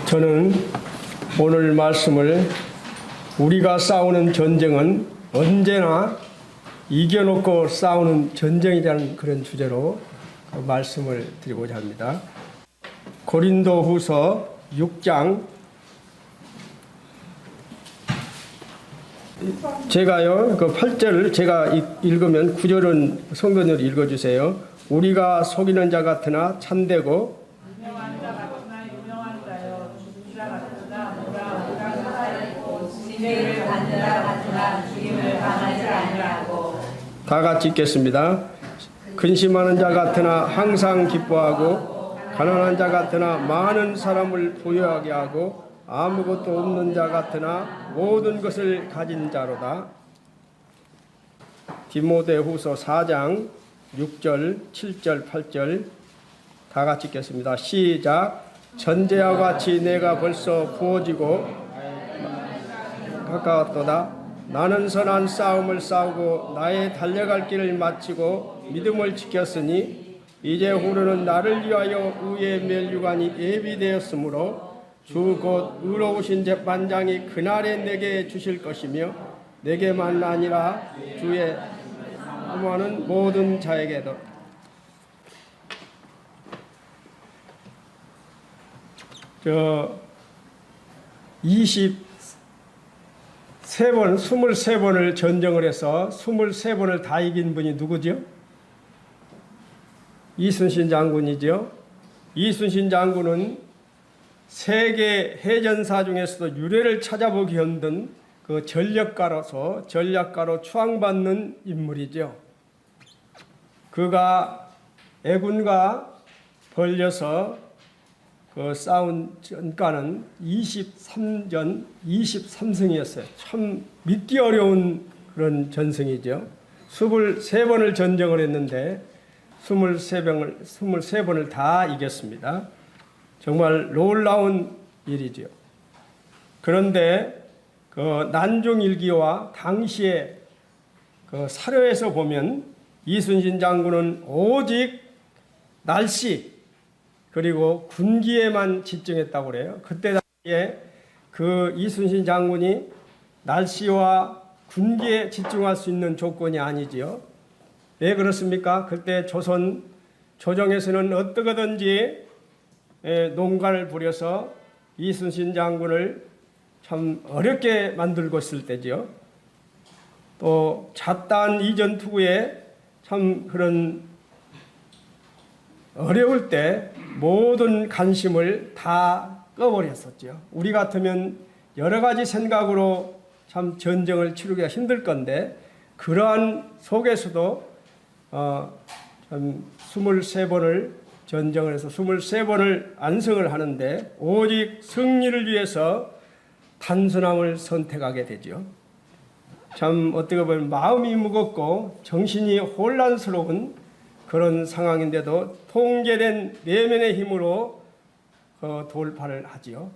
저는 오늘 말씀을 우리가 싸우는 전쟁은 언제나 이겨놓고 싸우는 전쟁이라는 그런 주제로 말씀을 드리고자 합니다. 고린도후서 6장 제가요 그 8절을 제가 읽으면 9절은 성도님들 읽어주세요. 우리가 속이는 자 같으나 참되고 유명한 자 같으나 유명한 자여 주자 같으나 뭐라 우라고 진리를 받는 자 같으나 죽임을 당하지 아니하고. 다 같이 읽겠습니다. 근심하는 자 같으나 항상 기뻐하고 가난한 자 같으나 많은 사람을 부유하게 하고 아무것도 없는 자 같으나 모든 것을 가진 자로다. 디모데후서 4장 6절, 7절, 8절 다 같이 읽겠습니다. 시작. 전제와 같이 내가 벌써 부어지고 가까웠도다. 나는 선한 싸움을 싸우고 나의 달려갈 길을 마치고 믿음을 지켰으니 이제 후로는 나를 위하여 의의 멸류관이 예비되었으므로 주 곧 의로우신 재판장이 그날에 내게 주실 것이며 내게만 아니라 주의 사모하는 모든 자에게도. 저 23번을 전쟁을 해서 23번을 다 이긴 분이 누구죠? 이순신 장군이죠. 이순신 장군은 세계 해전사 중에서도 유례를 찾아보기 힘든 그 전략가로 추앙받는 인물이죠. 그가 애군과 벌려서 그 싸운 전가는 23전 23승이었어요. 참 믿기 어려운 그런 전승이죠. 23번을 전쟁을 했는데 23번을 다 이겼습니다. 정말 놀라운 일이죠. 그런데 그 난중일기와 당시의 그 사료에서 보면 이순신 장군은 오직 날씨 그리고 군기에만 집중했다고 그래요. 그때 당시에 그 이순신 장군이 날씨와 군기에 집중할 수 있는 조건이 아니지요. 왜 그렇습니까? 그때 조정에서는 어떻게든지 농간을 부려서 이순신 장군을 참 어렵게 만들고 있을 때죠. 또 잣단 이전 투구에 참 그런 어려울 때 모든 관심을 다 꺼버렸었죠. 우리 같으면 여러 가지 생각으로 참 전쟁을 치르기가 힘들 건데 그러한 속에서도 참 23번을 전쟁을 해서 23번을 안성을 하는데 오직 승리를 위해서 단순함을 선택하게 되죠. 참 어떻게 보면 마음이 무겁고 정신이 혼란스러운 그런 상황인데도 통제된 내면의 힘으로 돌파를 하지요.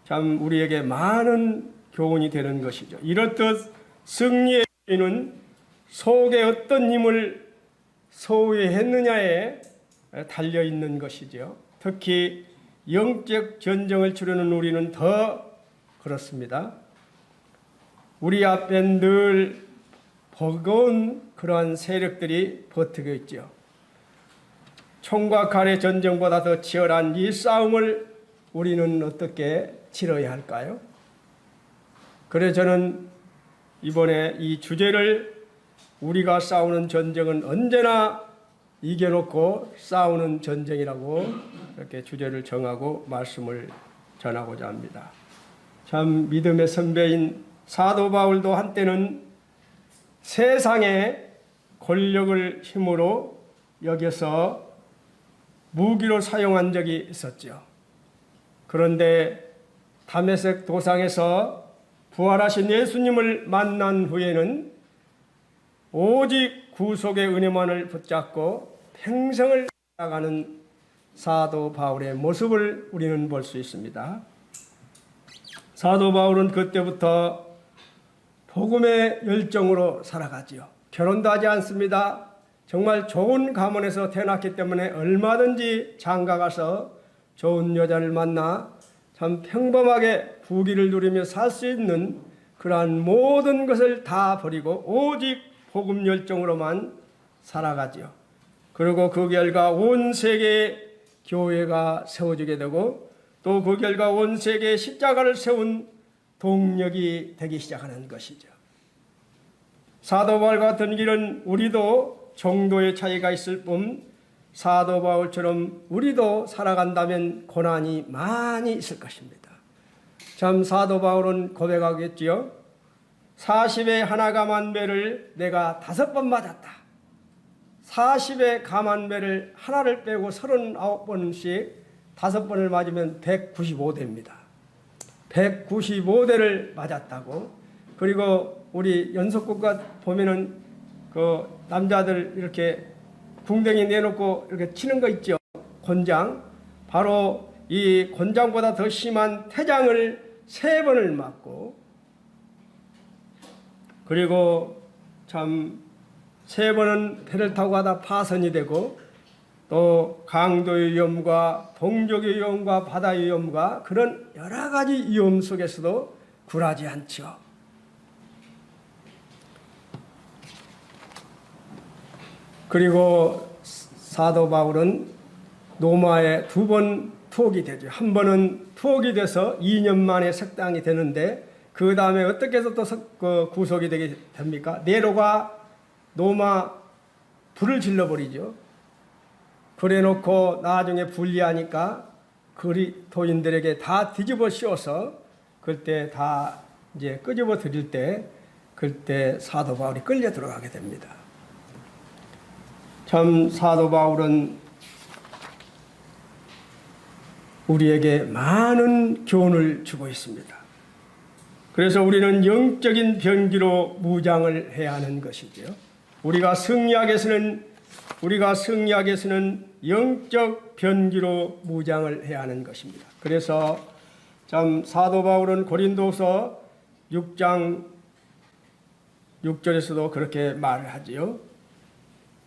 참 우리에게 많은 교훈이 되는 것이죠. 이렇듯 승리의 힘은 속에 어떤 힘을 소유했느냐에 달려 있는 것이죠. 특히 영적 전쟁을 치르는 우리는 더 그렇습니다. 우리 앞에 늘 버거운 그러한 세력들이 버티고 있죠. 총과 칼의 전쟁보다 더 치열한 이 싸움을 우리는 어떻게 치러야 할까요? 그래서 저는 이번에 이 주제를 우리가 싸우는 전쟁은 언제나 이겨놓고 싸우는 전쟁이라고 이렇게 주제를 정하고 말씀을 전하고자 합니다. 참 믿음의 선배인 사도 바울도 한때는 세상의 권력을 힘으로 여겨서 무기로 사용한 적이 있었죠. 그런데 다메섹 도상에서 부활하신 예수님을 만난 후에는 오직 구속의 은혜만을 붙잡고 평생을 살아가는 사도 바울의 모습을 우리는 볼 수 있습니다. 사도 바울은 그때부터 복음의 열정으로 살아가지요. 결혼도 하지 않습니다. 정말 좋은 가문에서 태어났기 때문에 얼마든지 장가가서 좋은 여자를 만나 참 평범하게 부귀를 누리며 살 수 있는 그러한 모든 것을 다 버리고 오직 복음 열정으로만 살아가지요. 그리고 그 결과 온 세계에 교회가 세워지게 되고 또 그 결과 온 세계에 십자가를 세운 동력이 되기 시작하는 것이죠. 사도 바울 같은 길은 우리도 정도의 차이가 있을 뿐 사도 바울처럼 우리도 살아간다면 고난이 많이 있을 것입니다. 참 사도 바울은 고백하겠지요. 40에 하나 감한 매를 내가 5번 맞았다. 40에 감한 매를 하나를 빼고 39번씩 5번을 맞으면 195대입니다. 195대를 맞았다고. 그리고 우리 연속국가 보면은 그 남자들 이렇게 궁뎅이 내놓고 이렇게 치는 거 있죠. 권장. 바로 이 권장보다 더 심한 태장을 3번을 맞고, 그리고 참 3번은 배를 타고 가다 파선이 되고, 또 강도의 위험과 동족의 위험과 바다의 위험과 그런 여러 가지 위험 속에서도 굴하지 않죠. 그리고 사도 바울은 로마에 2번 투옥이 되죠. 한 번은 투옥이 돼서 2년 만에 석당이 되는데 그 다음에 어떻게 해서 또 구속이 되게 됩니까? 네로가 로마 불을 질러버리죠. 그래놓고 나중에 분리하니까 그리스도인들에게 다 뒤집어 씌워서 그때 다 이제 끄집어 드릴 때 그때 사도 바울이 끌려 들어가게 됩니다. 참 사도 바울은 우리에게 많은 교훈을 주고 있습니다. 그래서 우리는 영적인 병기로 무장을 해야 하는 것이죠. 우리가 승리하기 위해서는 영적 병기로 무장을 해야 하는 것입니다. 그래서 참 사도 바울은 고린도서 6장 6절에서도 그렇게 말을 하지요.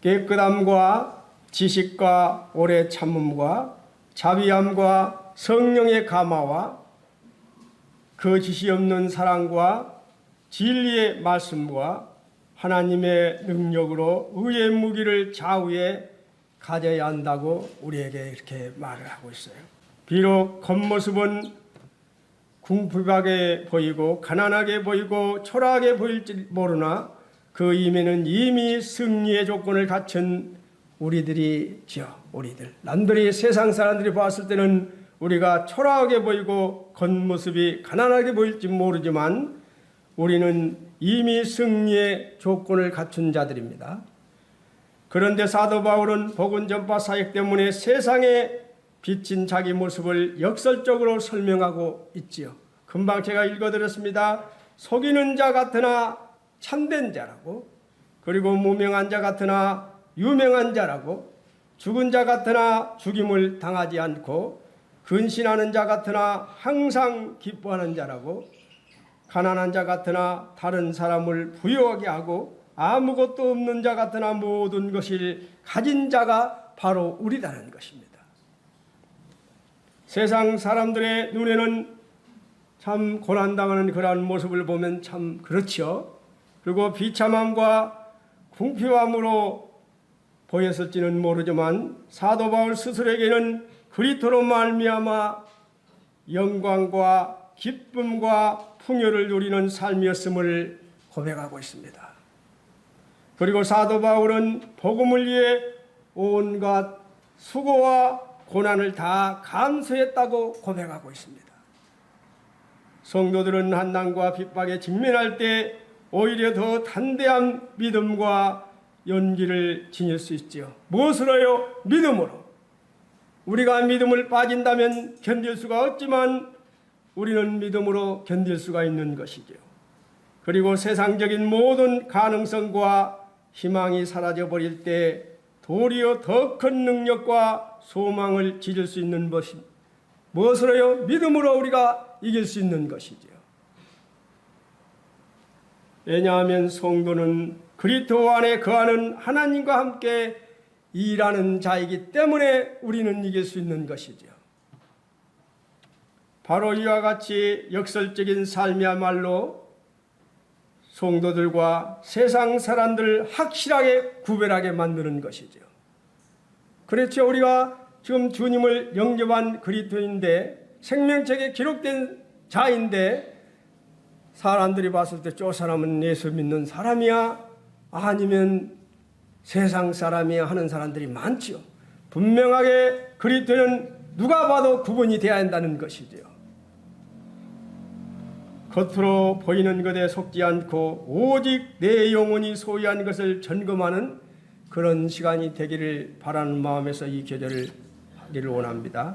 깨끗함과 지식과 오래 참음과 자비함과 성령의 감화와 거짓이 없는 사랑과 진리의 말씀과 하나님의 능력으로 의의 무기를 좌우에 가져야 한다고 우리에게 이렇게 말을 하고 있어요. 비록 겉모습은 궁핍하게 보이고 가난하게 보이고 초라하게 보일지 모르나 그 이면은 이미 승리의 조건을 갖춘 우리들이지요. 우리들. 남들이 세상 사람들이 봤을 때는 우리가 초라하게 보이고 겉모습이 가난하게 보일지 모르지만 우리는 이미 승리의 조건을 갖춘 자들입니다. 그런데 사도 바울은 복음 전파 사역 때문에 세상에 비친 자기 모습을 역설적으로 설명하고 있지요. 금방 제가 읽어드렸습니다. 속이는 자 같으나 참된 자라고, 그리고 무명한 자 같으나 유명한 자라고, 죽은 자 같으나 죽임을 당하지 않고 근신하는 자 같으나 항상 기뻐하는 자라고, 가난한 자 같으나 다른 사람을 부유하게 하고 아무것도 없는 자 같으나 모든 것을 가진 자가 바로 우리라는 것입니다. 세상 사람들의 눈에는 참 고난당하는 그러한 모습을 보면 참 그렇죠. 그리고 비참함과 궁핍함으로 보였을지는 모르지만 사도 바울 스스로에게는 그리스도로 말미암아 영광과 기쁨과 풍요를 누리는 삶이었음을 고백하고 있습니다. 그리고 사도 바울은 복음을 위해 온갖 수고와 고난을 다 감수했다고 고백하고 있습니다. 성도들은 한난과 핍박에 직면할 때 오히려 더 담대한 믿음과 용기를 지닐 수 있지요. 무엇으로요? 믿음으로. 우리가 믿음을 빠진다면 견딜 수가 없지만 우리는 믿음으로 견딜 수가 있는 것이죠. 그리고 세상적인 모든 가능성과 희망이 사라져버릴 때 도리어 더 큰 능력과 소망을 지질 수 있는 것이 무엇으로요? 믿음으로 우리가 이길 수 있는 것이죠. 왜냐하면 성도는 그리스도 안에 거하는 하나님과 함께 일하는 자이기 때문에 우리는 이길 수 있는 것이죠. 바로 이와 같이 역설적인 삶이야말로 성도들과 세상 사람들을 확실하게 구별하게 만드는 것이죠. 그렇죠. 우리가 지금 주님을 영접한 그리스도인데 생명책에 기록된 자인데 사람들이 봤을 때 저 사람은 예수 믿는 사람이야 아니면 세상 사람이야 하는 사람들이 많죠. 분명하게 그리스도는 누가 봐도 구분이 되어야 한다는 것이죠. 겉으로 보이는 것에 속지 않고 오직 내 영혼이 소유한 것을 점검하는 그런 시간이 되기를 바라는 마음에서 이 계절을 하기를 원합니다.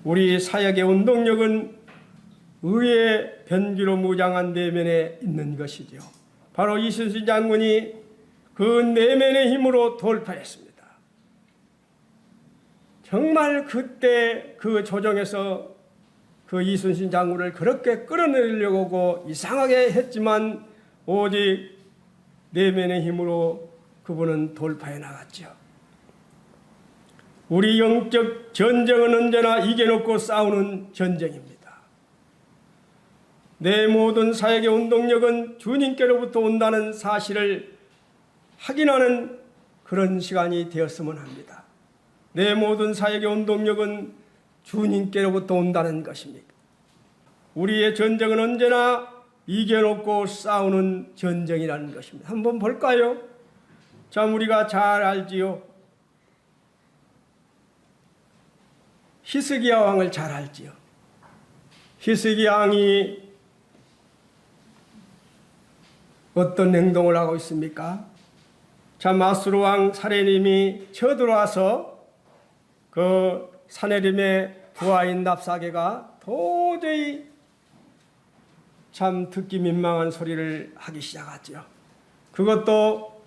우리 사역의 운동력은 의의 변기로 무장한 내면에 있는 것이죠. 바로 이순신 장군이 그 내면의 힘으로 돌파했습니다. 정말 그때 그 조정에서 그 이순신 장군을 그렇게 끌어내리려고 이상하게 했지만 오직 내면의 힘으로 그분은 돌파해 나갔죠. 우리 영적 전쟁은 언제나 이겨놓고 싸우는 전쟁입니다. 내 모든 사역의 운동력은 주님께로부터 온다는 사실을 확인하는 그런 시간이 되었으면 합니다. 내 모든 사역의 운동력은 주님께로부터 온다는 것입니다. 우리의 전쟁은 언제나 이겨놓고 싸우는 전쟁이라는 것입니다. 한번 볼까요? 참 우리가 잘 알지요. 히스기야 왕을 잘 알지요. 히스기야 왕이 어떤 행동을 하고 있습니까? 참 아수르 왕 사내림이 쳐들어와서 그 사내림의 부하인 납사게가 도저히 참 듣기 민망한 소리를 하기 시작하죠. 그것도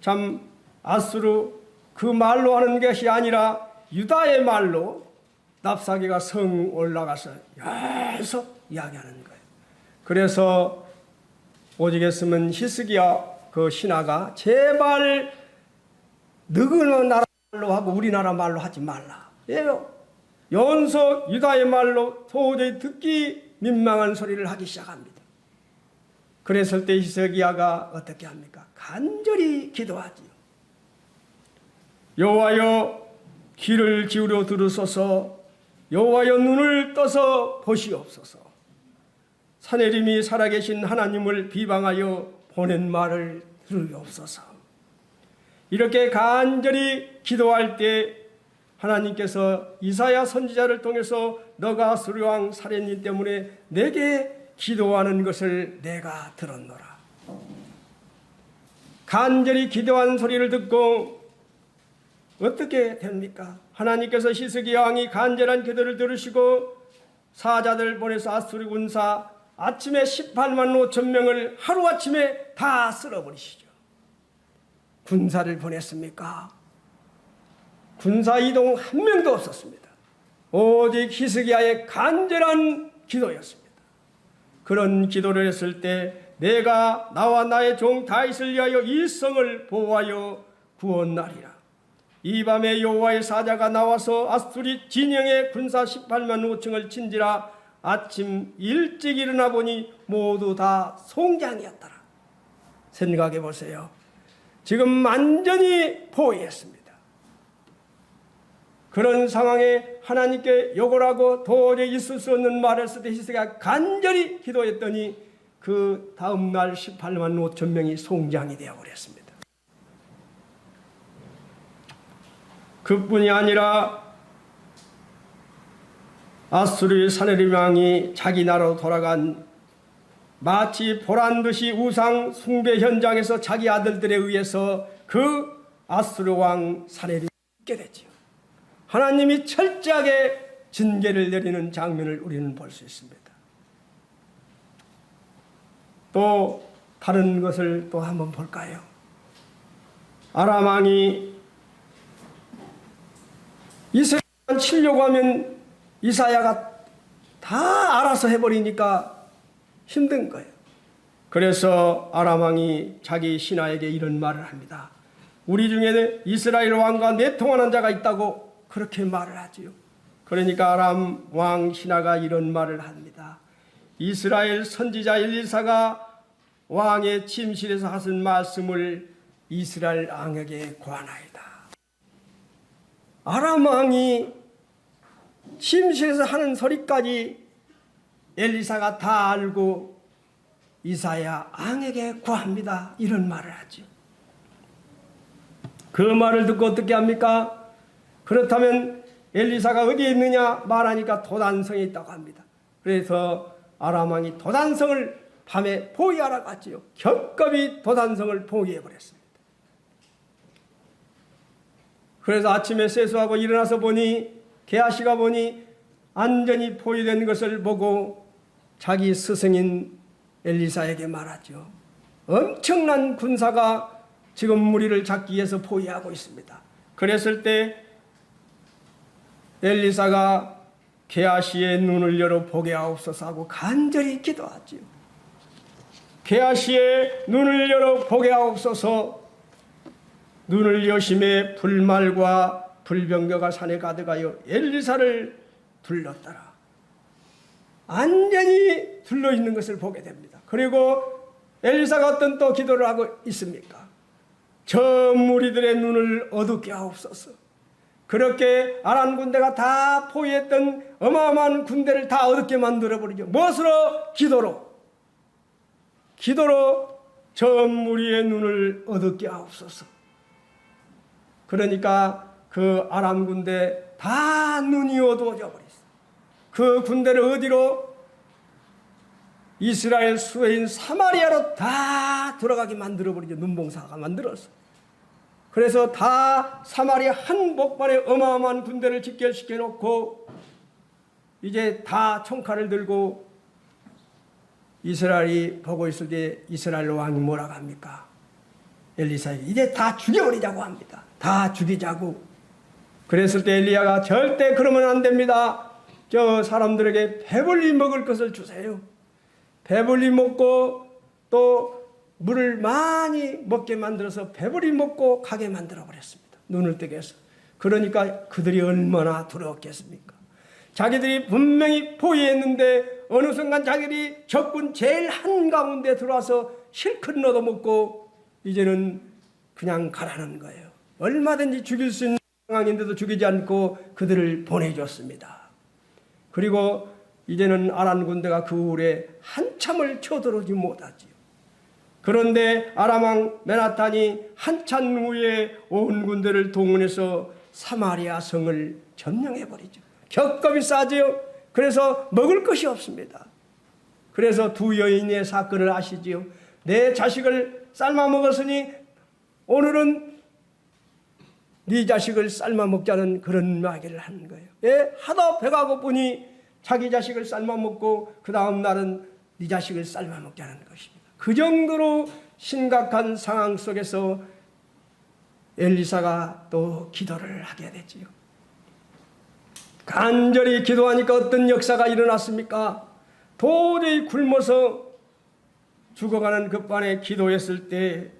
참 아수르 그 말로 하는 것이 아니라 유다의 말로 납사게가 성 올라가서 계속 이야기하는 거예요. 그래서 오직했으면 히스기야 그 신하가 제발 너희 나라 말로 하고 우리나라 말로 하지 말라. 왜요? 연속 유다의 말로 도저히 듣기 민망한 소리를 하기 시작합니다. 그랬을 때 히스기야가 어떻게 합니까? 간절히 기도하지요. 여호와여 귀를 기울여 들으소서. 여호와여 눈을 떠서 보시옵소서. 사내림이 살아계신 하나님을 비방하여 보낸 말을 들으옵소서. 이렇게 간절히 기도할 때 하나님께서 이사야 선지자를 통해서 너가 아수르 왕 사내림 때문에 내게 기도하는 것을 내가 들었노라. 간절히 기도한 소리를 듣고 어떻게 됩니까? 하나님께서 히스기야 왕이 간절한 기도를 들으시고 사자들 보내서 아수르 군사 아침에 18만 5천 명을 하루아침에 다 쓸어버리시죠. 군사를 보냈습니까? 군사 이동 한 명도 없었습니다. 오직 히스기야의 간절한 기도였습니다. 그런 기도를 했을 때 내가 나와 나의 종 다윗을 위하여 이 성을 보호하여 구원하리라. 이 밤에 여호와의 사자가 나와서 아수리 진영의 군사 18만 5천을 친지라. 아침 일찍 일어나 보니 모두 다 송장이었더라. 생각해 보세요. 지금 완전히 포위했습니다. 그런 상황에 하나님께 욕을 하고 도저히 있을 수 없는 말을 했을 때 히스기야가 간절히 기도했더니 그 다음 날 18만 5천 명이 송장이 되어버렸습니다. 그뿐이 아니라 아수르의 사내림 왕이 자기 나라로 돌아간 마치 보란듯이 우상 숭배 현장에서 자기 아들들에 의해서 그 아수르 왕 사내림이 죽게 되지요. 하나님이 철저하게 징계를 내리는 장면을 우리는 볼 수 있습니다. 또 다른 것을 또 한번 볼까요? 아람 왕이 이스라엘만 치려고 하면 이사야가 다 알아서 해버리니까 힘든 거예요. 그래서 아람 왕이 자기 신하에게 이런 말을 합니다. 우리 중에는 이스라엘 왕과 내통하는 자가 있다고 그렇게 말을 하지요. 그러니까 아람 왕 신하가 이런 말을 합니다. 이스라엘 선지자 엘리사가 왕의 침실에서 하신 말씀을 이스라엘 왕에게 고하나이다. 아람 왕이 침실에서 하는 소리까지 엘리사가 다 알고 이사야 왕에게 고합니다. 이런 말을 하죠. 그 말을 듣고 어떻게 합니까? 그렇다면 엘리사가 어디에 있느냐 말하니까 도단성에 있다고 합니다. 그래서 아람 왕이 도단성을 밤에 포위하러 갔지요. 겹겹이 도단성을 포위해버렸습니다. 그래서 아침에 세수하고 일어나서 보니 게하시가 보니 완전히 포위된 것을 보고 자기 스승인 엘리사에게 말하죠. 엄청난 군사가 지금 무리를 잡기 위해서 포위하고 있습니다. 그랬을 때 엘리사가 게하시의 눈을 열어 보게 하옵소서 하고 간절히 기도하지요. 게하시의 눈을 열어 보게 하옵소서. 눈을 여심해 불말과 불병거가 산에 가득하여 엘리사를 둘렀더라. 완전히 둘러있는 것을 보게 됩니다. 그리고 엘리사가 어떤 또 기도를 하고 있습니까? 저 무리들의 눈을 어둡게 하옵소서. 그렇게 아람 군대가 다 포위했던 어마어마한 군대를 다 어둡게 만들어버리죠. 무엇으로? 기도로 저 무리의 눈을 어둡게 하옵소서. 그러니까 그 아람 군대 다 눈이 어두워져 버렸어요. 그 군대를 어디로? 이스라엘 수도인 사마리아로 다 들어가게 만들어버리죠. 눈봉사가 만들어서. 그래서 다 사마리아 한 복판에 어마어마한 군대를 집결시켜 놓고 이제 다 총칼을 들고 이스라엘이 보고 있을 때 이스라엘 왕이 뭐라고 합니까? 엘리사에게 이제 다 죽여버리자고 합니다. 다 죽이자고. 그랬을 때 엘리야가 절대 그러면 안 됩니다. 저 사람들에게 배불리 먹을 것을 주세요. 배불리 먹고 또 물을 많이 먹게 만들어서 배불리 먹고 가게 만들어 버렸습니다. 눈을 뜨게 해서. 그러니까 그들이 얼마나 두려웠겠습니까? 자기들이 분명히 포위했는데 어느 순간 자기들이 적군 제일 한가운데 들어와서 실컷 얻어먹고 이제는 그냥 가라는 거예요. 얼마든지 죽일 수 있는 상황인데도 죽이지 않고 그들을 보내줬습니다. 그리고 이제는 아람 군대가 그 후에 한참을 쳐들어오지 못하지요. 그런데 아람 왕 메나탄이 한참 후에 온 군대를 동원해서 사마리아 성을 점령해버리죠. 겹겹이 싸지요. 그래서 먹을 것이 없습니다. 그래서 두 여인의 사건을 아시지요. 내 자식을 삶아 먹었으니 오늘은 네 자식을 삶아 먹자는 그런 이야기를 하는 거예요. 예? 하도 배가 고프니 자기 자식을 삶아 먹고 그 다음 날은 네 자식을 삶아 먹자는 것입니다. 그 정도로 심각한 상황 속에서 엘리사가 또 기도를 하게 되지요. 간절히 기도하니까 어떤 역사가 일어났습니까? 도저히 굶어서 죽어가는 급반에 기도했을 때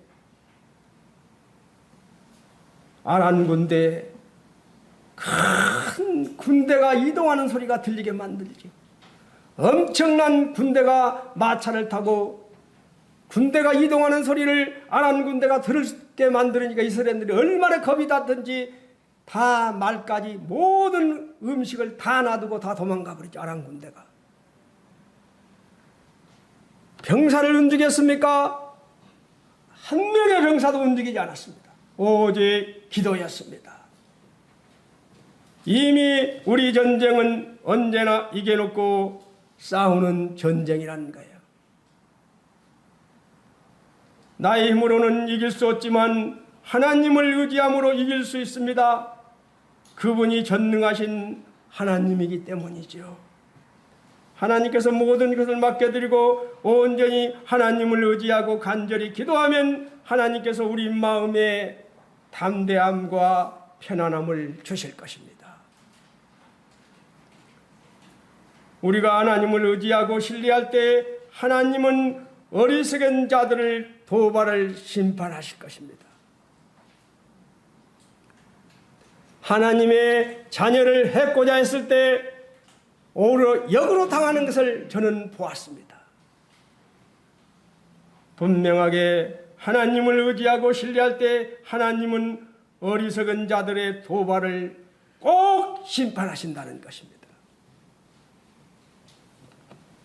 아람 군대 큰 군대가 이동하는 소리가 들리게 만들죠. 엄청난 군대가 마차를 타고 군대가 이동하는 소리를 아람 군대가 들게 만들으니까 이스라엘들이 얼마나 겁이 났든지 다 말까지 모든 음식을 다 놔두고 다 도망가 버리죠. 아람 군대가. 병사를 움직였습니까? 한 명의 병사도 움직이지 않았습니다. 오직 기도였습니다. 이미 우리 전쟁은 언제나 이겨놓고 싸우는 전쟁이라는 거예요. 나의 힘으로는 이길 수 없지만 하나님을 의지함으로 이길 수 있습니다. 그분이 전능하신 하나님이기 때문이죠. 하나님께서 모든 것을 맡겨드리고 온전히 하나님을 의지하고 간절히 기도하면 하나님께서 우리 마음에 담대함과 편안함을 주실 것입니다. 우리가 하나님을 의지하고 신뢰할 때 하나님은 어리석은 자들을 도발을 심판하실 것입니다. 하나님의 자녀를 해코자 했을 때 오히려 역으로 당하는 것을 저는 보았습니다. 분명하게 하나님을 의지하고 신뢰할 때 하나님은 어리석은 자들의 도발을 꼭 심판하신다는 것입니다.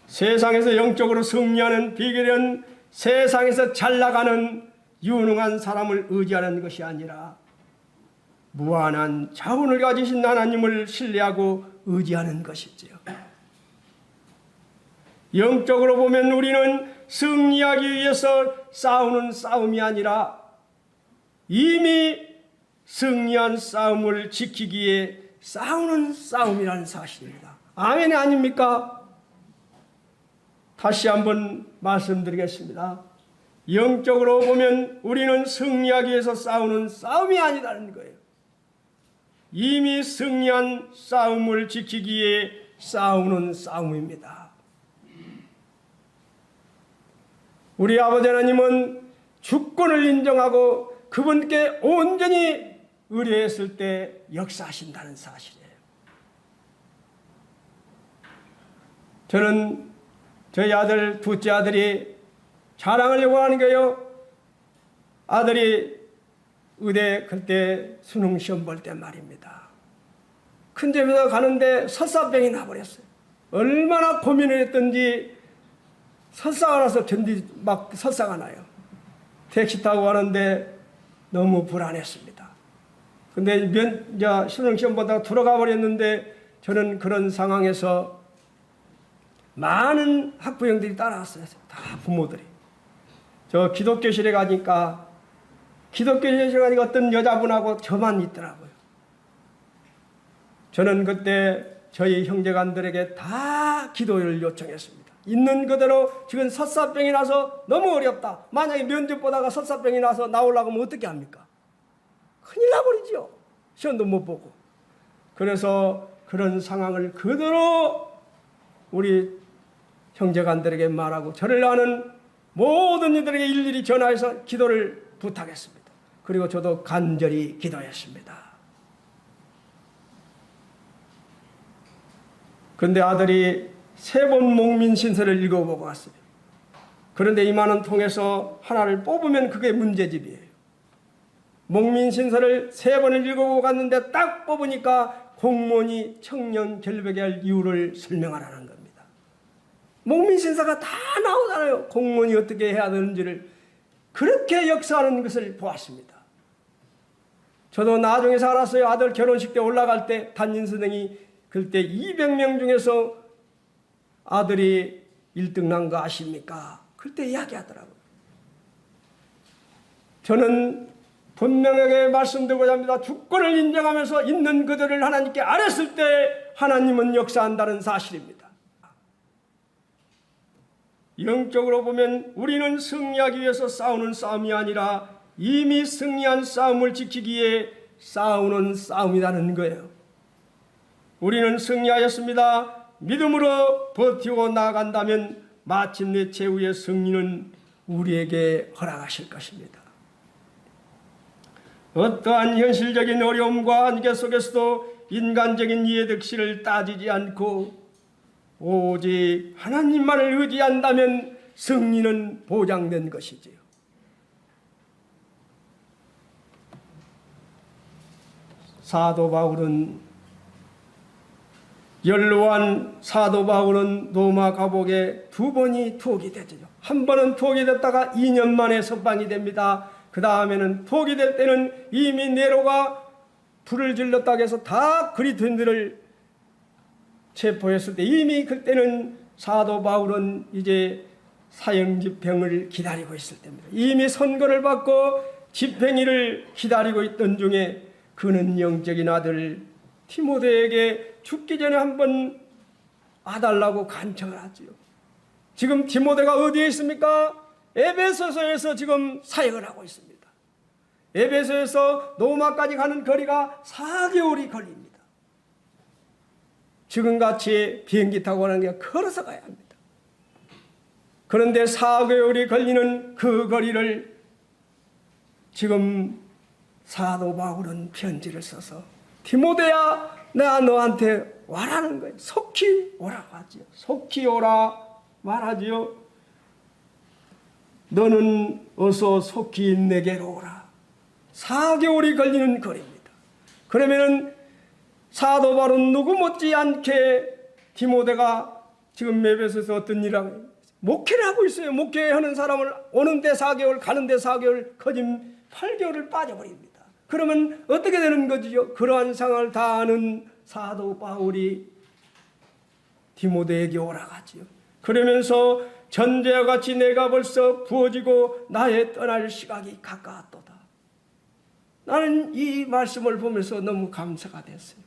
세상에서 영적으로 승리하는 비결은 세상에서 잘 나가는 유능한 사람을 의지하는 것이 아니라 무한한 자원을 가지신 하나님을 신뢰하고 의지하는 것이지요. 영적으로 보면 우리는 승리하기 위해서 싸우는 싸움이 아니라 이미 승리한 싸움을 지키기에 싸우는 싸움이라는 사실입니다. 아멘이 아닙니까? 다시 한번 말씀드리겠습니다. 영적으로 보면 우리는 승리하기 위해서 싸우는 싸움이 아니라는 거예요. 이미 승리한 싸움을 지키기에 싸우는 싸움입니다. 우리 아버지 하나님은 주권을 인정하고 그분께 온전히 의뢰했을 때 역사하신다는 사실이에요. 저는 저희 아들, 둘째 아들이 자랑을 요구하는 거예요. 아들이 의대 그때 수능 시험 볼 때 말입니다. 큰 집에서 가는데 설사병이 나버렸어요. 얼마나 고민을 했던지 설사가 나서 막 설사가 나요. 택시 타고 가는데 너무 불안했습니다. 근데 수능 시험 보다가 돌아가 버렸는데 저는 그런 상황에서 많은 학부형들이 따라왔어요. 다 부모들이. 저 기독교실에 가니까 기독교실에 가니까 어떤 여자분하고 저만 있더라고요. 저는 그때 저희 형제간들에게 다 기도를 요청했습니다. 있는 그대로 지금 설사병이 나서 너무 어렵다. 만약에 면접 보다가 설사병이 나서 나오려고 하면 어떻게 합니까? 큰일 나버리죠. 시험도 못 보고. 그래서 그런 상황을 그대로 우리 형제간들에게 말하고 저를 아는 모든 이들에게 일일이 전화해서 기도를 부탁했습니다. 그리고 저도 간절히 기도했습니다. 그런데 아들이 3번 목민신서를 읽어보고 왔어요. 그런데 이만은 통해서 하나를 뽑으면 그게 문제집이에요. 목민신서를 3번을 읽어보고 갔는데 딱 뽑으니까 공무원이 청년 결백에 할 이유를 설명하라는 겁니다. 목민신서가 다 나오잖아요. 공무원이 어떻게 해야 되는지를. 그렇게 역사하는 것을 보았습니다. 저도 나중에서 알았어요. 아들 결혼식 때 올라갈 때 담임선생이 그때 200명 중에서 아들이 1등 난 거 아십니까? 그때 이야기하더라고요. 저는 분명하게 말씀드리고자 합니다. 주권을 인정하면서 있는 그들을 하나님께 아뢰었을 때 하나님은 역사한다는 사실입니다. 영적으로 보면 우리는 승리하기 위해서 싸우는 싸움이 아니라 이미 승리한 싸움을 지키기에 싸우는 싸움이라는 거예요. 우리는 승리하였습니다. 믿음으로 버티고 나아간다면 마침내 최후의 승리는 우리에게 허락하실 것입니다. 어떠한 현실적인 어려움과 한계 속에서도 인간적인 이해득실을 따지지 않고 오직 하나님만을 의지한다면 승리는 보장된 것이지요. 사도 바울은 연로한 사도 바울은 로마 감옥에 2번이 투옥이 되죠. 한 번은 투옥이 됐다가 2년 만에 석방이 됩니다. 그 다음에는 투옥이 될 때는 이미 네로가 불을 질렀다고 해서 다 그리스도인들을 체포했을 때 이미 그때는 사도 바울은 이제 사형 집행을 기다리고 있을 때입니다. 이미 선고를 받고 집행일을 기다리고 있던 중에 그는 영적인 아들 디모데에게 죽기 전에 한번 와달라고 간청을 하지요. 지금 디모데가 어디에 있습니까? 에베소서에서 지금 사역을 하고 있습니다. 에베소에서 로마까지 가는 거리가 4개월이 걸립니다. 지금같이 비행기 타고 가는 게 걸어서 가야 합니다. 그런데 4개월이 걸리는 그 거리를 지금 사도 바울은 편지를 써서 디모데야, 내가 너한테 와라는 거예요. 속히 오라고 하지요. 속히 오라 말하지요. 너는 어서 속히 내게로 오라. 4개월이 걸리는 거리입니다. 그러면은 사도 바울은 누구 못지않게 디모데가 지금 에베소에서 어떤 일을 하고 목회를 하고 있어요. 목회하는 사람을 오는데 4개월 가는데 4개월 거진 8개월을 빠져버립니다. 그러면 어떻게 되는 거지요? 그러한 상황을 다 아는 사도 바울이 디모데에게 오라고 하지요. 그러면서 전제와 같이 내가 벌써 부어지고 나의 떠날 시각이 가까웠도다. 나는 이 말씀을 보면서 너무 감사가 됐어요.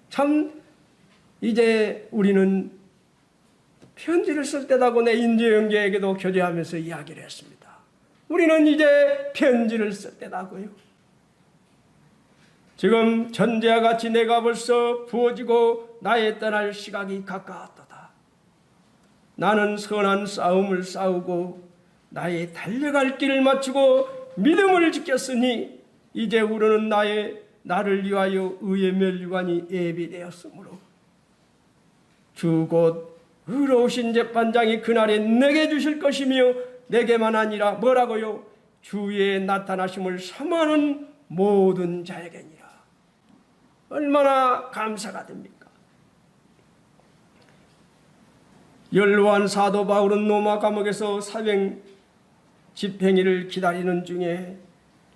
참 이제 우리는 편지를 쓸 때다고 내 인재영계에게도 교제하면서 이야기를 했습니다. 우리는 이제 편지를 쓸 때다고요. 지금 전제와 같이 내가 벌써 부어지고 나의 떠날 시각이 가까웠도다. 나는 선한 싸움을 싸우고 나의 달려갈 길을 마치고 믿음을 지켰으니 이제 우리는 나를 위하여 의의 면류관이 예비되었으므로 주 곧 의로우신 재판장이 그날에 내게 주실 것이며 내게만 아니라 뭐라고요? 주의 나타나심을 사모하는 모든 자에게니라. 얼마나 감사가 됩니까? 연로한 사도 바울은 로마 감옥에서 사형 집행일을 기다리는 중에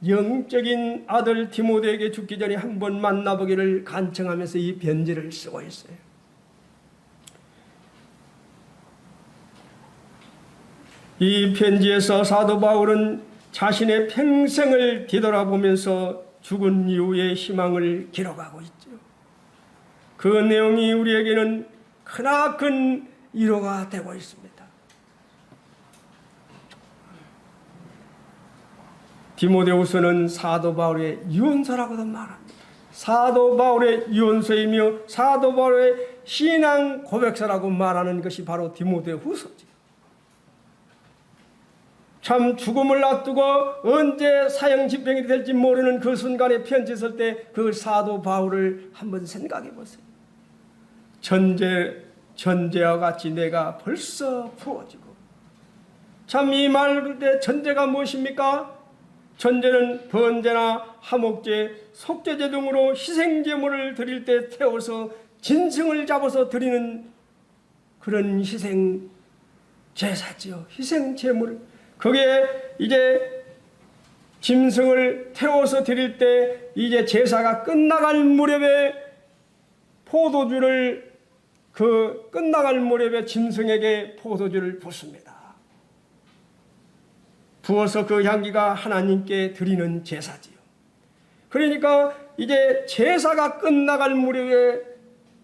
영적인 아들 디모데에게 죽기 전에 한번 만나보기를 간청하면서 이 편지를 쓰고 있어요. 이 편지에서 사도 바울은 자신의 평생을 뒤돌아보면서 죽은 이후의 희망을 기록하고 있죠. 그 내용이 우리에게는 크나큰 위로가 되고 있습니다. 디모데후서는 사도 바울의 유언서라고도 말합니다. 사도 바울의 유언서이며 사도 바울의 신앙 고백서라고 말하는 것이 바로 디모데후서죠. 참 죽음을 앞두고 언제 사형 집행이 될지 모르는 그 순간에 편지 쓸 때 그 사도 바울을 한번 생각해 보세요. 전제와 같이 내가 벌써 부어지고. 참 이 말의 전제가 무엇입니까? 전제는 번제나 화목제, 속죄제 등으로 희생제물을 드릴 때 태워서 진승을 잡아서 드리는 그런 희생 제사지요. 희생 제물. 그게 이제 짐승을 태워서 드릴 때 이제 제사가 끝나갈 무렵에 포도주를 끝나갈 무렵에 짐승에게 포도주를 붓습니다. 부어서 그 향기가 하나님께 드리는 제사지요. 그러니까 이제 제사가 끝나갈 무렵에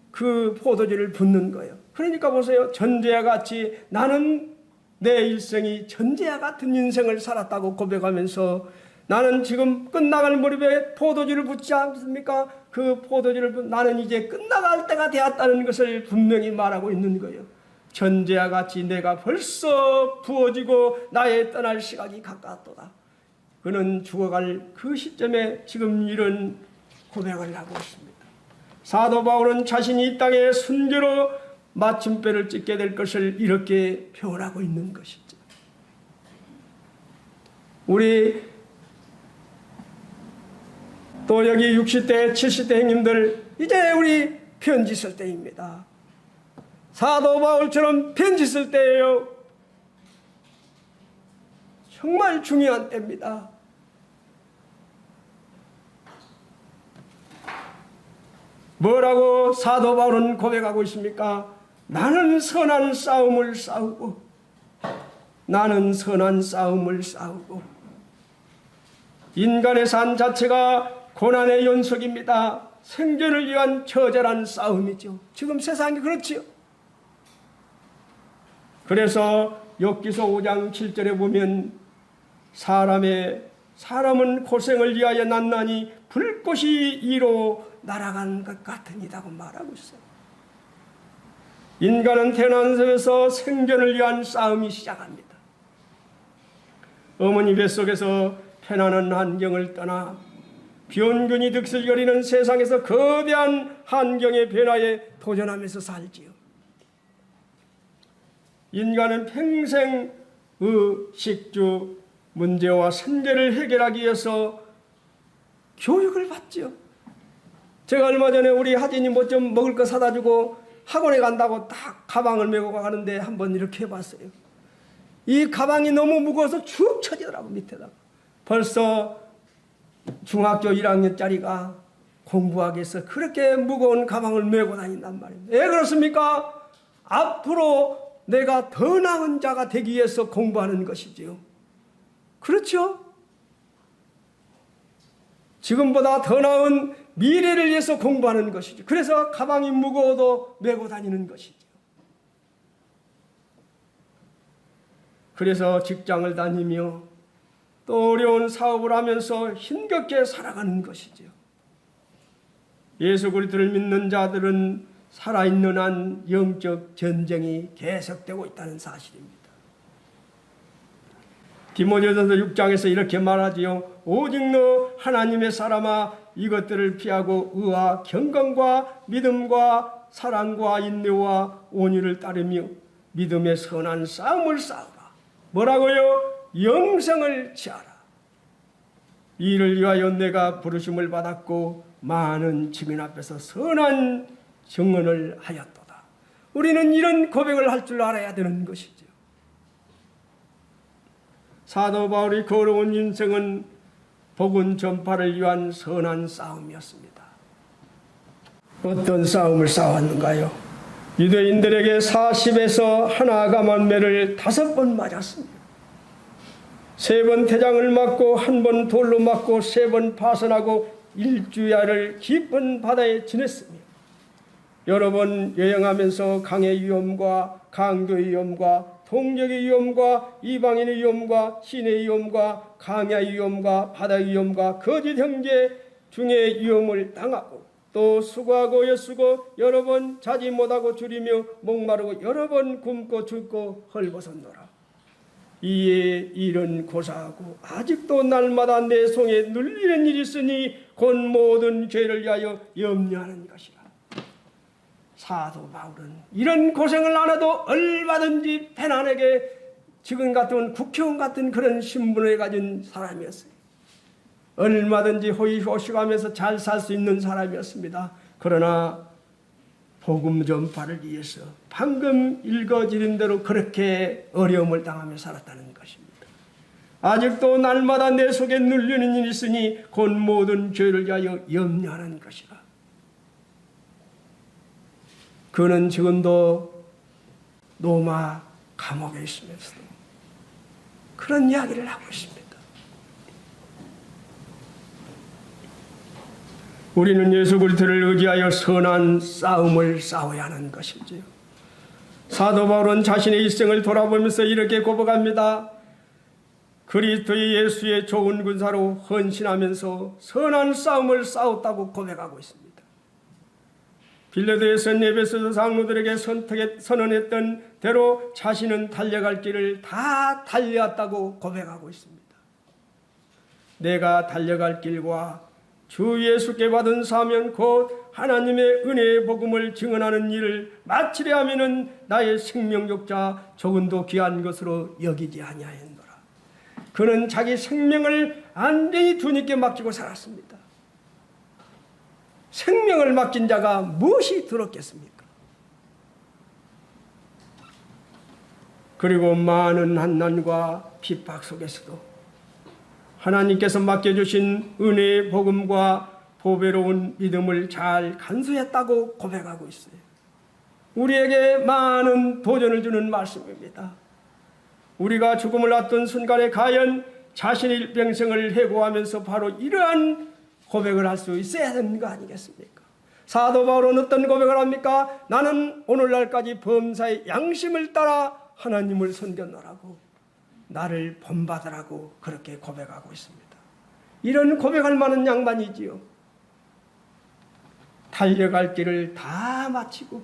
그 포도주를 붓는 거예요. 그러니까 보세요. 전제와 같이 나는 내 일생이 전제와 같은 인생을 살았다고 고백하면서 나는 지금 끝나갈 무렵에 포도주를 붓지 않습니까? 그 포도주를 나는 이제 끝나갈 때가 되었다는 것을 분명히 말하고 있는 거예요. 전제와 같이 내가 벌써 부어지고 나의 떠날 시각이 가까웠도다. 그는 죽어갈 그 시점에 지금 이런 고백을 하고 있습니다. 사도 바울은 자신이 이 땅에 순교로 마침표를 찍게 될 것을 이렇게 표현하고 있는 것이죠. 우리 또 여기 60대, 70대 형님들 이제 우리 편지 쓸 때입니다. 사도 바울처럼 편지 쓸 때예요. 정말 중요한 때입니다. 뭐라고 사도 바울은 고백하고 있습니까? 나는 선한 싸움을 싸우고 나는 선한 싸움을 싸우고. 인간의 삶 자체가 고난의 연속입니다. 생존을 위한 처절한 싸움이죠. 지금 세상이 그렇지요. 그래서 욥기서 5장 7절에 보면 사람은 고생을 위하여 났나니 불꽃이 이로 날아간 것 같으니다고 말하고 있어요. 인간은 태어난 섬에서 생존을 위한 싸움이 시작합니다. 어머니 뱃속에서 편안한 환경을 떠나 변균이 득실거리는 세상에서 거대한 환경의 변화에 도전하면서 살지요. 인간은 평생 식주 문제와 생계를 해결하기 위해서 교육을 받지요. 제가 얼마 전에 우리 하진이 뭐 좀 먹을 거 사다 주고 학원에 간다고 딱 가방을 메고 가는데 한번 이렇게 해봤어요. 이 가방이 너무 무거워서 축 처지더라고, 밑에다가. 벌써 중학교 1학년짜리가 공부하기 위해서 그렇게 무거운 가방을 메고 다닌단 말입니다. 왜 그렇습니까? 앞으로 내가 더 나은 자가 되기 위해서 공부하는 것이지요. 그렇죠? 지금보다 더 나은 미래를 위해서 공부하는 것이죠. 그래서 가방이 무거워도 메고 다니는 것이죠. 그래서 직장을 다니며 또 어려운 사업을 하면서 힘겹게 살아가는 것이죠. 예수 그리스도를 믿는 자들은 살아있는 한 영적 전쟁이 계속되고 있다는 사실입니다. 디모데전서 6장에서 이렇게 말하지요. 오직 너 하나님의 사람아 이것들을 피하고 의와 경건과 믿음과 사랑과 인내와 온유를 따르며 믿음의 선한 싸움을 싸우라. 뭐라고요? 영생을 취하라. 이를 위하여 내가 부르심을 받았고 많은 증인 앞에서 선한 증언을 하였도다. 우리는 이런 고백을 할 줄 알아야 되는 것이죠. 사도 바울이 걸어온 인생은 복음 전파를 위한 선한 싸움이었습니다. 어떤 싸움을 싸웠는가요? 유대인들에게 40에서 하나가만 매를 5번 맞았습니다. 3번 태장을 맞고 1번 돌로 맞고 3번 파선하고 일주야를 깊은 바다에 지냈으며 여러 번 여행하면서 강의 위험과 강도의 위험과 동력의 위험과 이방인의 위험과 신의 위험과 강야의 위험과 바다의 위험과 거짓 형제 중의 위험을 당하고 또 수고하고 여수고 여러 번 자지 못하고 줄이며 목마르고 여러 번 굶고 죽고 헐벗었노라. 이에 일은 고사하고 아직도 날마다 내 손에 눌리는 일이 있으니 곧 모든 죄를 위하여 염려하는 것이라. 사도 바울은 이런 고생을 안 해도 얼마든지 편안하게 지금 같은 국회의원 같은 그런 신분을 가진 사람이었어요. 얼마든지 호의호식하면서 잘 살 수 있는 사람이었습니다. 그러나 복음 전파를 위해서 방금 읽어드린 대로 그렇게 어려움을 당하며 살았다는 것입니다. 아직도 날마다 내 속에 눌리는 일이 있으니 곧 모든 죄를 위하여 염려하는 것이라. 그는 지금도 로마 감옥에 있으면서도 그런 이야기를 하고 있습니다. 우리는 예수 그리스도를 의지하여 선한 싸움을 싸워야 하는 것이지요. 사도 바울은 자신의 일생을 돌아보면서 이렇게 고백합니다. 그리스도의 예수의 좋은 군사로 헌신하면서 선한 싸움을 싸웠다고 고백하고 있습니다. 빌레도에서 에베소 장로들에게 선언했던 대로 자신은 달려갈 길을 다 달려왔다고 고백하고 있습니다. 내가 달려갈 길과 주 예수께 받은 사명 곧 하나님의 은혜의 복음을 증언하는 일을 마치려 하면은 나의 생명욕자 조금도 귀한 것으로 여기지 아니하였노라. 그는 자기 생명을 완전히 주님께 맡기고 살았습니다. 생명을 맡긴 자가 무엇이 들었겠습니까? 그리고 많은 환난과 핍박 속에서도 하나님께서 맡겨주신 은혜의 복음과 보배로운 믿음을 잘 간수했다고 고백하고 있어요. 우리에게 많은 도전을 주는 말씀입니다. 우리가 죽음을 앞둔 순간에 과연 자신의 일평생을 해고하면서 바로 이러한 고백을 할 수 있어야 되는 거 아니겠습니까? 사도 바울은 어떤 고백을 합니까? 나는 오늘날까지 범사의 양심을 따라 하나님을 섬겼노라고 나를 본받으라고 그렇게 고백하고 있습니다. 이런 고백할 만한 양반이지요. 달려갈 길을 다 마치고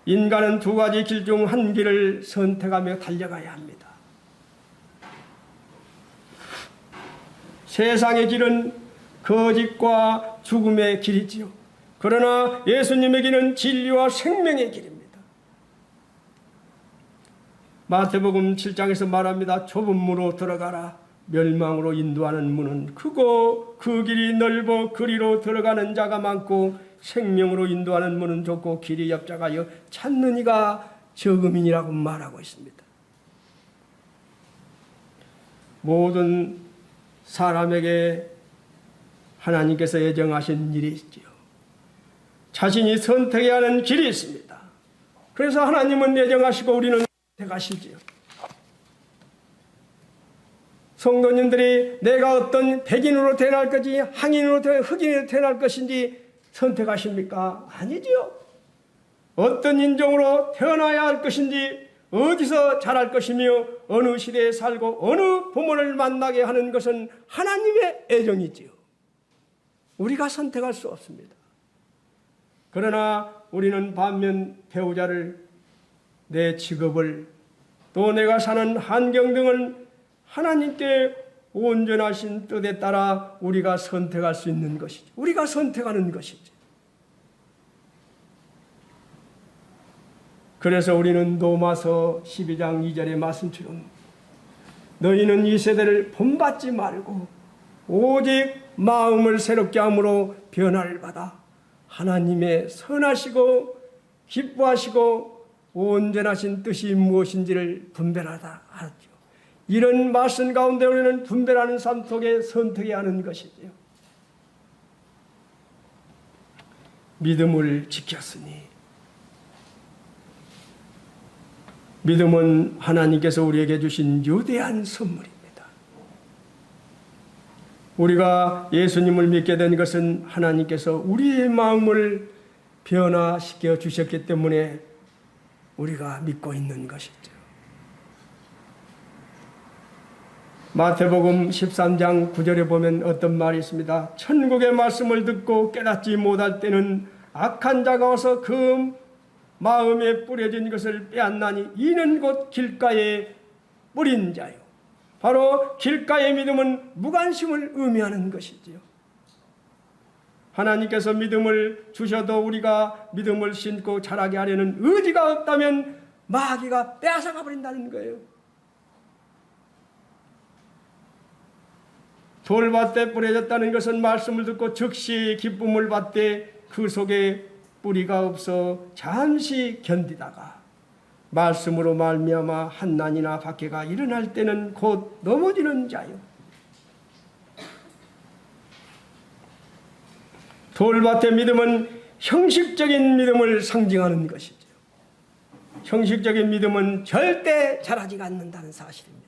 인간은 2가지 길 중 한 길을 선택하며 달려가야 합니다. 세상의 길은 거짓과 죽음의 길이지요. 그러나 예수님의 길은 진리와 생명의 길입니다. 마태복음 7장에서 말합니다. 좁은 문으로 들어가라. 멸망으로 인도하는 문은 크고 그 길이 넓어 그리로 들어가는 자가 많고 생명으로 인도하는 문은 좁고 길이 협착하여 찾는 이가 적음이라고 말하고 있습니다. 모든 사람에게 하나님께서 예정하신 일이 있지요. 자신이 선택해야 하는 길이 있습니다. 그래서 하나님은 예정하시고 우리는 선택하시지요. 성도님들이 내가 어떤 백인으로 태어날 것인지 항인으로 태어날 흑인으로 태어날 것인지 선택하십니까? 아니지요. 어떤 인종으로 태어나야 할 것인지 어디서 자랄 것이며 어느 시대에 살고 어느 부모를 만나게 하는 것은 하나님의 애정이지요. 우리가 선택할 수 없습니다. 그러나 우리는 반면 배우자를, 내 직업을, 또 내가 사는 환경 등을 하나님께 온전하신 뜻에 따라 우리가 선택할 수 있는 것이죠. 우리가 선택하는 것이죠. 그래서 우리는 로마서 12장 2절의 말씀처럼 너희는 이 세대를 본받지 말고 오직 마음을 새롭게 함으로 변화를 받아 하나님의 선하시고 기뻐하시고 온전하신 뜻이 무엇인지를 분별하다 하죠. 이런 말씀 가운데 우리는 분별하는 삶 속에 선택해야 하는 것이지요. 믿음을 지켰으니, 믿음은 하나님께서 우리에게 주신 유대한 선물입니다. 우리가 예수님을 믿게 된 것은 하나님께서 우리의 마음을 변화시켜 주셨기 때문에 우리가 믿고 있는 것이죠. 마태복음 13장 9절에 보면 어떤 말이 있습니다. 천국의 말씀을 듣고 깨닫지 못할 때는 악한 자가 와서 그 마음에 뿌려진 것을 빼앗나니 이는 곧 길가에 뿌린 자요. 바로 길가의 믿음은 무관심을 의미하는 것이지요. 하나님께서 믿음을 주셔도 우리가 믿음을 신고 자라게 하려는 의지가 없다면 마귀가 빼앗아가 버린다는 거예요. 돌밭에 뿌려졌다는 것은 말씀을 듣고 즉시 기쁨을 받되 그 속에 뿌리가 없어 잠시 견디다가 말씀으로 말미암아 한난이나 박해가 일어날 때는 곧 넘어지는 자요. 돌밭의 믿음은 형식적인 믿음을 상징하는 것이죠. 형식적인 믿음은 절대 자라지가 않는다는 사실입니다.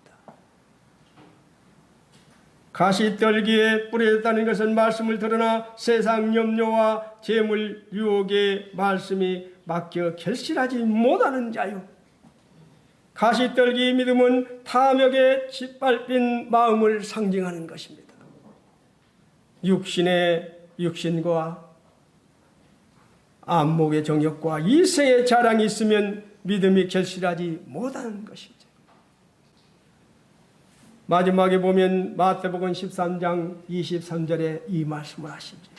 가시떨기에 뿌려졌다는 것은 말씀을 들으나 세상 염려와 재물 유혹의 말씀이 막혀 결실하지 못하는 자요. 가시떨기 믿음은 탐욕에 짓밟힌 마음을 상징하는 것입니다. 육신과 안목의 정욕과 이세의 자랑이 있으면 믿음이 결실하지 못하는 것이죠. 마지막에 보면 마태복음 13장 23절에 이 말씀을 하시죠.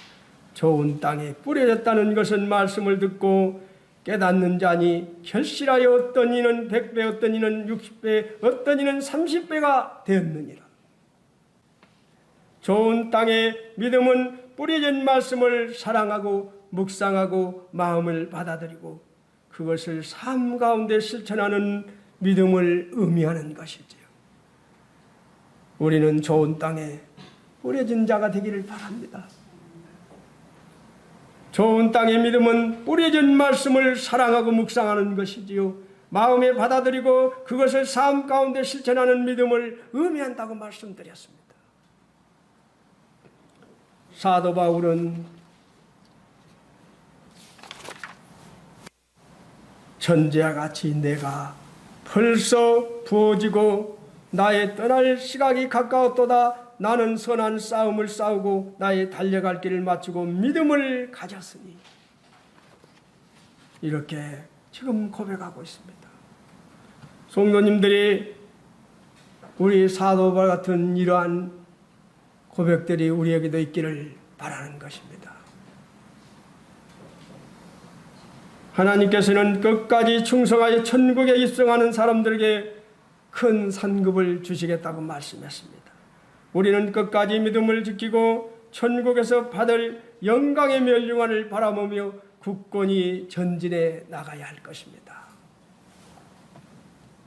좋은 땅에 뿌려졌다는 것은 말씀을 듣고 깨닫는 자니 결실하여 어떤 이는 100배, 어떤 이는 60배, 어떤 이는 30배가 되었느니라. 좋은 땅에 믿음은 뿌려진 말씀을 사랑하고 묵상하고 마음을 받아들이고 그것을 삶 가운데 실천하는 믿음을 의미하는 것이지요. 우리는 좋은 땅에 뿌려진 자가 되기를 바랍니다. 좋은 땅의 믿음은 뿌려진 말씀을 사랑하고 묵상하는 것이지요. 마음에 받아들이고 그것을 삶 가운데 실천하는 믿음을 의미한다고 말씀드렸습니다. 사도 바울은 전제와 같이 내가 벌써 부어지고 나의 떠날 시각이 가까웠도다. 나는 선한 싸움을 싸우고 나의 달려갈 길을 마치고 믿음을 가졌으니 이렇게 지금 고백하고 있습니다. 성도님들이 우리 사도 바울 같은 이러한 고백들이 우리에게도 있기를 바라는 것입니다. 하나님께서는 끝까지 충성하여 천국에 입성하는 사람들에게 큰 상급을 주시겠다고 말씀했습니다. 우리는 끝까지 믿음을 지키고 천국에서 받을 영광의 멸류관을 바라보며 굳건히 전진해 나가야 할 것입니다.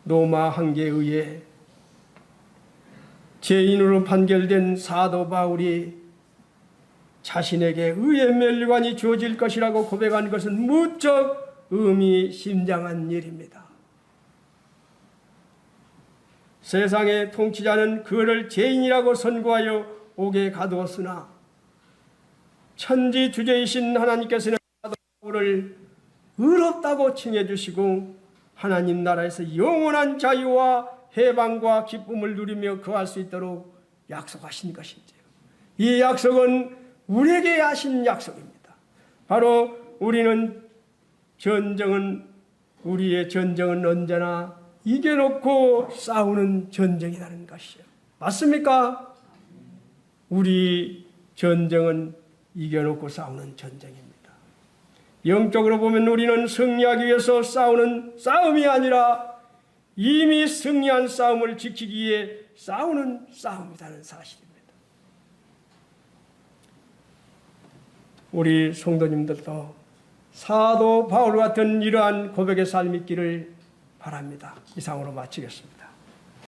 로마 황제에 의해 죄인으로 판결된 사도 바울이 자신에게 의의 멸류관이 주어질 것이라고 고백한 것은 무척 의미심장한 일입니다. 세상의 통치자는 그를 죄인이라고 선고하여 옥에 가두었으나 천지주제이신 하나님께서는 사도 바울을 의롭다고 칭해 주시고 하나님 나라에서 영원한 자유와 해방과 기쁨을 누리며 거할 수 있도록 약속하신 것이지요. 이 약속은 우리에게 하신 약속입니다. 바로 우리의 전쟁은 언제나 이겨놓고 싸우는 전쟁이라는 것이요. 맞습니까? 우리 전쟁은 이겨놓고 싸우는 전쟁입니다. 영적으로 보면 우리는 승리하기 위해서 싸우는 싸움이 아니라 이미 승리한 싸움을 지키기 위해 싸우는 싸움이라는 사실입니다. 우리 성도님들도 사도 바울 같은 이러한 고백의 삶이 있기를 바랍니다. 이상으로 마치겠습니다.